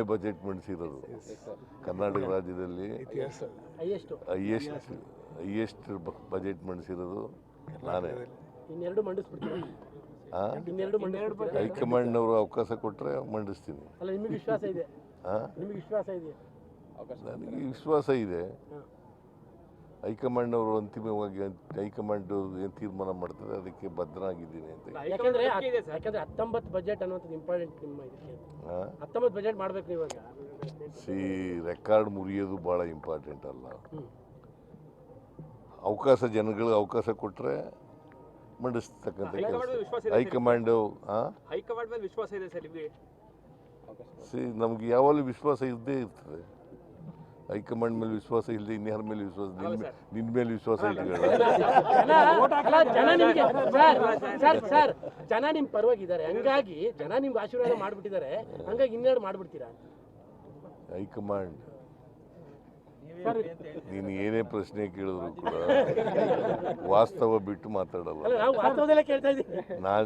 ಮೊದಲನೇ ಬಜೆಟ್ ಮಂಡಿಸಿರೋದು ಕರ್ನಾಟಕ ರಾಜ್ಯದಲ್ಲಿ highest budget ಮಂಡಿಸಿರೋದು ನಾನೇ. ಹೈಕಮಾಂಡ್ನವರು ಅವಕಾಶ ಕೊಟ್ಟರೆ ಮಂಡಿಸ್ತೀನಿ. ನನಗೆ ವಿಶ್ವಾಸ ಇದೆ. ಹೈಕಮಾಂಡ್ನವರು ಅಂತಿಮವಾಗಿ ಹೈಕಮಾಂಡ್ ಏನು ತೀರ್ಮಾನ ಮಾಡ್ತಾರೆ ಅದಕ್ಕೆ ಬದ್ಧನಾಗಿದ್ದೀನಿ ಅಂತ. ಯಾಕಂದ್ರೆ 19 ಬಜೆಟ್ ಅನ್ನೋದು ಇಂಪಾರ್ಟೆಂಟ್. ನಿಮ್ಮ 19 ಬಜೆಟ್ ಮಾಡಬೇಕು ನೀವು. ರೆಕಾರ್ಡ್ ಮುರಿಯೋದು ಭಾಳ ಇಂಪಾರ್ಟೆಂಟ್ ಅಲ್ಲ. ಅವಕಾಶ ಜನಗಳಿಗೆ ಅವಕಾಶ ಕೊಟ್ಟರೆ ಮಂಡಿಸ್ತಕ್ಕಂಥ ಕೆಲಸ. ಹೈಕಮಾಂಡ್ ಮೇಲೆ ವಿಶ್ವಾಸ ಇದೆ ಸರ್ ನಿಮಗೆ? ನಮ್ಗೆ ಯಾವಾಗಲೂ ವಿಶ್ವಾಸ ಇದ್ದೇ ಇರ್ತದೆ. ಹೈಕಮಾಂಡ್ ಮೇಲೆ ವಿಶ್ವಾಸ ಇಲ್ಲದೆ ಇನ್ಯಾರ ಮೇಲೆ ವಿಶ್ವಾಸ? ನಿನ್ನ ಮೇಲೆ ವಿಶ್ವಾಸ ಇಟ್ಕೊಳ್ಳ. ಜನ ನಿಮ್ ಪರವಾಗಿದ್ದಾರೆ, ಹಂಗಾಗಿ ಜನ ನಿಮ್ಗೆ ಆಶೀರ್ವಾದ ಮಾಡ್ಬಿಟ್ಟಿದ್ದಾರೆ, ಹಂಗಾಗಿ ಇನ್ನೆರಡು ಮಾಡ್ಬಿಡ್ತೀರಾ? ಹೈಕಮಾಂಡ್ ನೀನು ಏನೇ ಪ್ರಶ್ನೆ ಕೇಳಿದ್ರು ಕೂಡ ವಾಸ್ತವ ಬಿಟ್ಟು ಮಾತಾಡಲ್ಲ.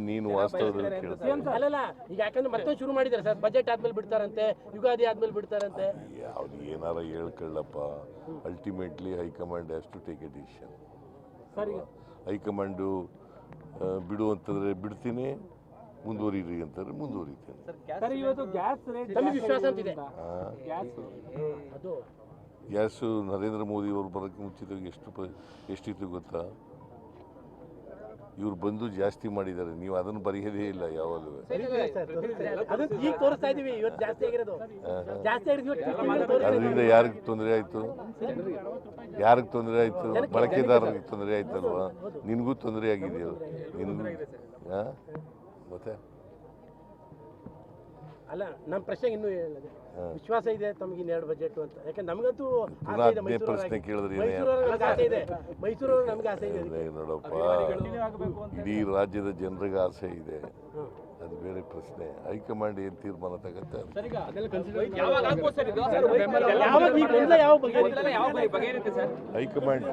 ನೀನು ವಾಸ್ತವದಲ್ಲಿ ಕೇಳ್ತೀನಿ. ಅಲ್ಲಲ್ಲ, ಈಗ ಯಾಕಂದ್ರೆ ಮತ್ತೊಂದು ಶುರು ಮಾಡಿದ್ದಾರೆ ಸರ್, ಬಜೆಟ್ ಆದ್ಮೇಲೆ ಬಿಡ್ತಾರಂತೆ, ಯುಗಾದಿ ಆದ್ಮೇಲೆ ಬಿಡ್ತಾರಂತೆ. ಯಾವ್ದು ಏನಾರ ಹೇಳ್ಕೊಳ್ಳಪ್ಪ. Ultimately high command has to take a decision. High command ಬಿಡು ಅಂತಂದ್ರೆ ಬಿಡ್ತೀನಿ, ಮುಂದುವರಿರಿ ಅಂತಂದ್ರೆ ಮುಂದುವರಿತೀನಿ. ಗ್ಯಾಸು ನರೇಂದ್ರ ಮೋದಿ ಅವರು ಬರೋಕ್ಕೆ ಮುಂಚಿತವಾಗಿ ಎಷ್ಟಿತ್ತು ಗೊತ್ತಾ? ಇವ್ರು ಬಂದು ಜಾಸ್ತಿ ಮಾಡಿದ್ದಾರೆ, ನೀವು ಅದನ್ನು ಬರೆಯೋದೇ ಇಲ್ಲ ಯಾವಾಗಲೂ. ಅದರಿಂದ ಯಾರಿಗೆ ತೊಂದರೆ ಆಯಿತು? ಯಾರಿಗೆ ತೊಂದರೆ ಆಯಿತು? ಬಳಕೆದಾರರಿಗೆ ತೊಂದರೆ ಆಯ್ತಲ್ವಾ? ನಿನಗೂ ತೊಂದರೆ ಆಗಿದೆಯೋ? ನಿನಗೂ ಮತ್ತೆ ಅಲ್ಲ, ನಮ್ಮ ಪ್ರಶ್ನೆಗೆ ಇನ್ನೂ ಹೇಳಿದೆ, ವಿಶ್ವಾಸ ಇದೆ ತಮಗೆ ಇನ್ನೆರಡು ಬಜೆಟ್ ಅಂತ. ಯಾಕಂದ್ರೆ ನಮಗಂತೂ ಪ್ರಶ್ನೆ ಕೇಳಿದ್ರೆ ಮೈಸೂರು ನಮ್ಗೆ ಆಸೆ ಇದೆ. ನೋಡಪ್ಪ, ಇಡೀ ರಾಜ್ಯದ ಜನರಿಗೆ ಆಸೆ ಇದೆ, ಅದು ಬೇರೆ ಪ್ರಶ್ನೆ. ಹೈಕಮಾಂಡ್ ಏನು ತೀರ್ಮಾನ ತಗತ್ತೆ ಹೈಕಮಾಂಡ್